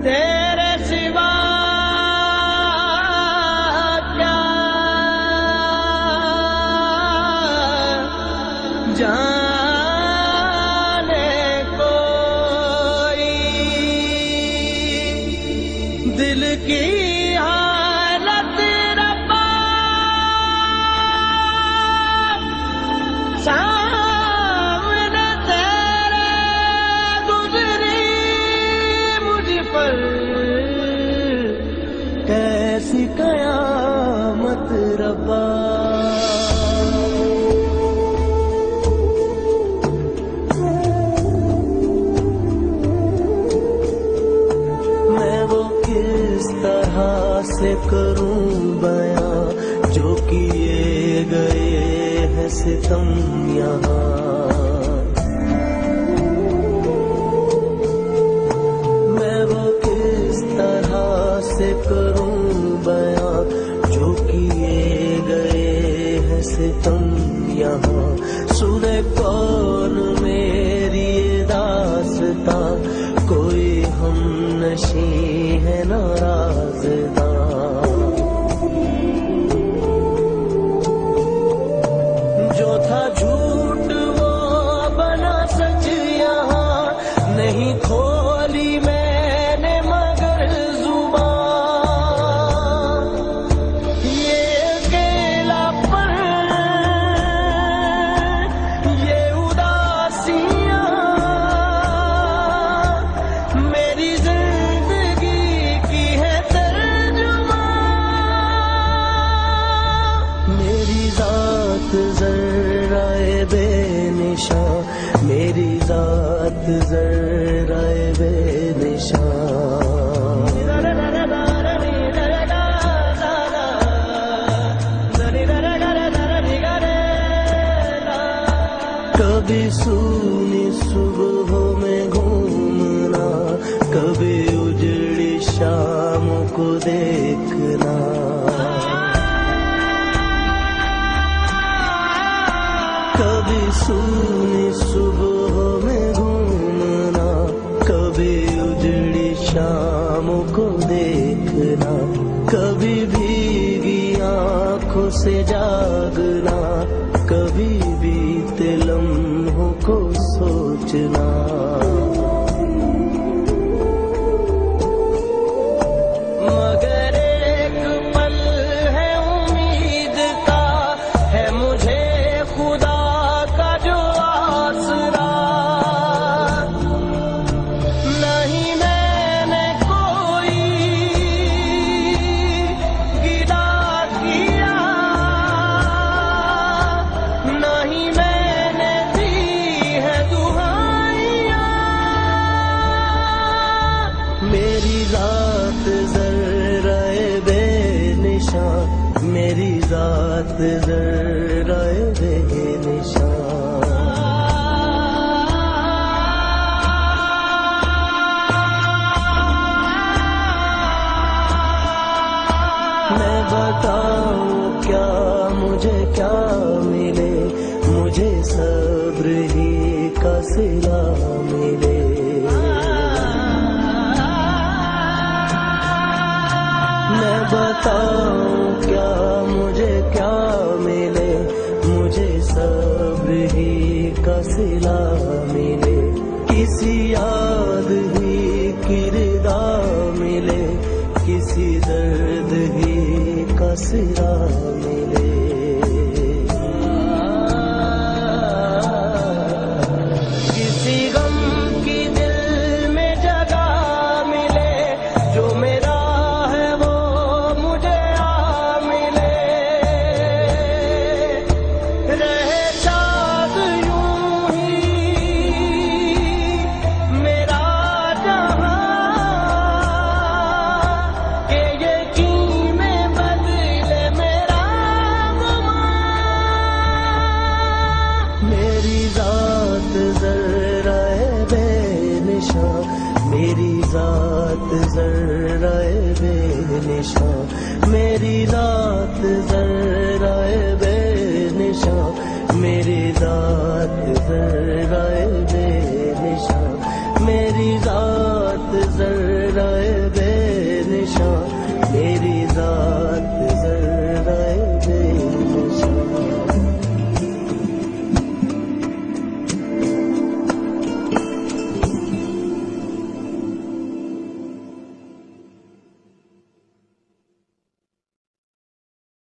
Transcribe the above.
तेरे सिवा क्या जाने कोई दिल की हालत रब्बा सामने तेरे गुजरी मुझ पर कैसी कयामत रब्बा। मैं वो किस तरह से करूं बयां जो किए गए हैं सितम यहाँ। मैं वो किस तरह से करूं बयां जो किए गए हैं सितम यहाँ। सुने कौन मेरी दास्तां कोई हम नशी है नाराज़दां। जो था झूठ वो बना सच यहाँ नहीं खोली मैंने मगर जुबान। ये अकेलापन ये उदासियां मेरी जिंदगी की है तर्जुमान। मेरी जात ज़र्राए बेनिशां मेरी जात ज़र्राए बेनिशां। कभी सूनी सुबहों में घूमना कभी उजड़ी शाम को देखना। कभी सूनी सुबहों में घूमना कभी उजड़ी शाम को देखना। कभी भीगी आँखों से जागना कभी बीते लम्हों को सोचना। मगर एक पल है उम्मीद का है मुझे खुदा का जो आसरा। नहीं मैंने कोई गिला किया नहीं मैंने दी है दुहाइयाँ। मेरी जात ज़र्राए बेनिशां मेरी जात ज़र्राए बेनिशां। मैं बताऊं क्या मुझे क्या मिले मुझे सब्र ही का सिला मिले। मैं बताऊं क्या मुझे क्या मिले मुझे सब्र ही का सिला मिले। किसी याद ही की रिदा मिले किसी दर्द ही का सिरा मिले। किसी गम की दिल में जगह मिले जो मेरा है वो मुझे आ मिले। रहे शाद यूं ही मेरा जहां के यकीन में बदले मेरा गुमान। मेरी जात ज़र्राए बेनिशां मेरी जात ज़र्राए बेनिशां मेरी जात ज़र्राए बेनिशां मेरी जात ज़र्राए